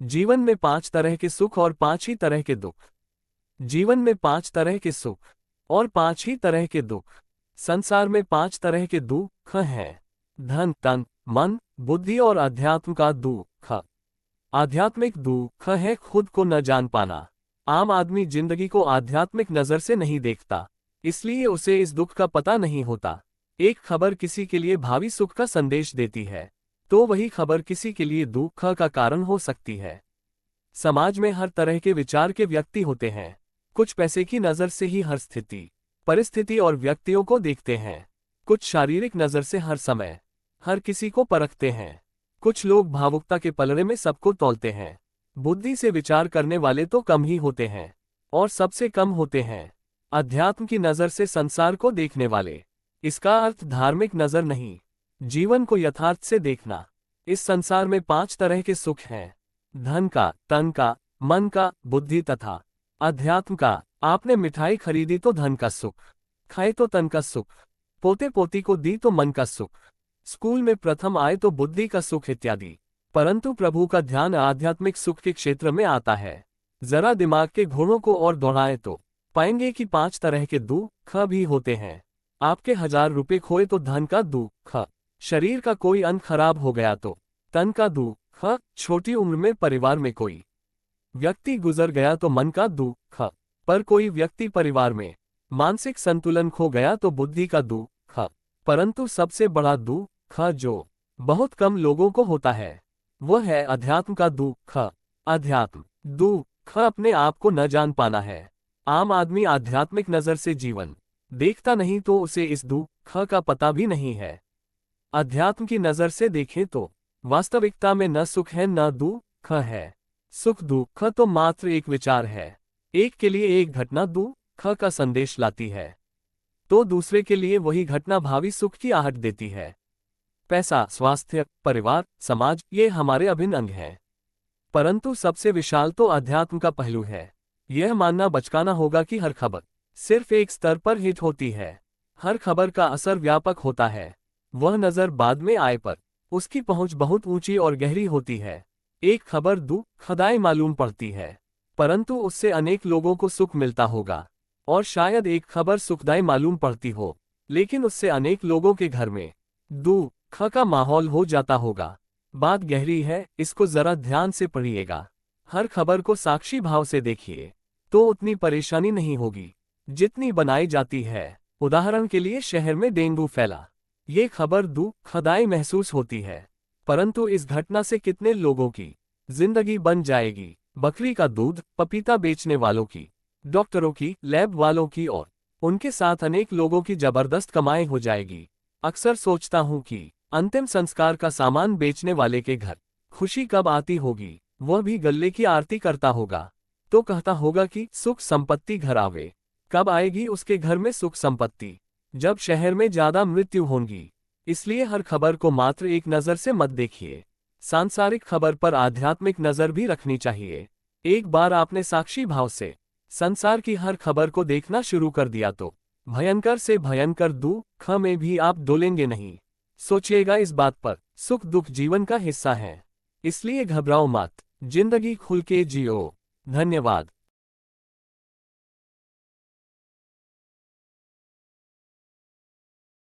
जीवन में 5 तरह के सुख और 5 ही तरह के दुख। जीवन में 5 तरह के सुख और 5 ही तरह के दुख। संसार में 5 तरह के दुख हैं। धन, तन, मन, बुद्धि और अध्यात्म का दुख। आध्यात्मिक दुख है खुद को न जान पाना। आम आदमी जिंदगी को आध्यात्मिक नजर से नहीं देखता, इसलिए उसे इस दुख का पता नहीं होता। एक खबर किसी के लिए भावी सुख का संदेश देती है, तो वही खबर किसी के लिए दुख का कारण हो सकती है। समाज में हर तरह के विचार के व्यक्ति होते हैं। कुछ पैसे की नज़र से ही हर स्थिति, परिस्थिति और व्यक्तियों को देखते हैं। कुछ शारीरिक नज़र से हर समय, हर किसी को परखते हैं। कुछ लोग भावुकता के पलड़े में सबको तौलते हैं। बुद्धि से विचार करने वाले तो कम ही होते हैं, और सबसे कम होते हैं अध्यात्म की नज़र से संसार को देखने वाले। इसका अर्थ धार्मिक नज़र नहीं, जीवन को यथार्थ से देखना। इस संसार में 5 तरह के सुख हैं। धन का, तन का, मन का, बुद्धि तथा अध्यात्म का। आपने मिठाई खरीदी तो धन का सुख, खाए तो तन का सुख, पोते पोती को दी तो मन का सुख, स्कूल में प्रथम आए तो बुद्धि का सुख इत्यादि। परंतु प्रभु का ध्यान आध्यात्मिक सुख के क्षेत्र में आता है। जरा दिमाग के घोड़ों को और दौड़ाएं तो पाएंगे कि 5 तरह के दुख भी होते हैं। आपके 1000 रुपये खोए तो धन का दुख, शरीर का कोई अंग खराब हो गया तो तन का दुख, छोटी उम्र में परिवार में कोई व्यक्ति गुजर गया तो मन का दुख, पर कोई व्यक्ति परिवार में मानसिक संतुलन खो गया तो बुद्धि का दुख। परंतु सबसे बड़ा दुख जो बहुत कम लोगों को होता है, वह है अध्यात्म का दुख। अध्यात्म दुख अपने आप को न जान पाना है। आम आदमी आध्यात्मिक नजर से जीवन देखता नहीं तो उसे इस दुख का पता भी नहीं है। अध्यात्म की नजर से देखें तो वास्तविकता में न सुख है न दुख है। सुख दुख तो मात्र एक विचार है। एक के लिए एक घटना दुख का संदेश लाती है, तो दूसरे के लिए वही घटना भावी सुख की आहट देती है। पैसा, स्वास्थ्य, परिवार, समाज, ये हमारे अभिन्न अंग हैं। परंतु सबसे विशाल तो अध्यात्म का पहलू है। यह मानना बचकाना होगा कि हर खबर सिर्फ एक स्तर पर हिट होती है। हर खबर का असर व्यापक होता है। वह नजर बाद में आए पर उसकी पहुंच बहुत ऊंची और गहरी होती है। एक खबर दुखदायी मालूम पड़ती है, परंतु उससे अनेक लोगों को सुख मिलता होगा। और शायद एक खबर सुखदायी मालूम पड़ती हो, लेकिन उससे अनेक लोगों के घर में दुख का माहौल हो जाता होगा। बात गहरी है, इसको जरा ध्यान से पढ़िएगा। हर खबर को साक्षी भाव से देखिए, तो उतनी परेशानी नहीं होगी जितनी बनाई जाती है। उदाहरण के लिए, शहर में डेंगू फैला। ये खबर दुखदायी महसूस होती है, परंतु इस घटना से कितने लोगों की जिंदगी बन जाएगी। बकरी का दूध, पपीता बेचने वालों की, डॉक्टरों की, लैब वालों की और उनके साथ अनेक लोगों की जबरदस्त कमाई हो जाएगी। अक्सर सोचता हूँ कि अंतिम संस्कार का सामान बेचने वाले के घर खुशी कब आती होगी। वह भी गल्ले की आरती करता होगा तो कहता होगा कि सुख संपत्ति घर आवे। कब आएगी उसके घर में सुख संपत्ति? जब शहर में ज्यादा मृत्यु होंगी। इसलिए हर खबर को मात्र एक नजर से मत देखिए। सांसारिक खबर पर आध्यात्मिक नजर भी रखनी चाहिए। एक बार आपने साक्षी भाव से संसार की हर खबर को देखना शुरू कर दिया तो भयंकर से भयंकर दुख में भी आप डोलेंगे नहीं। सोचिएगा इस बात पर। सुख दुख जीवन का हिस्सा है, इसलिए घबराओ मत, जिंदगी खुल के जियो। धन्यवाद।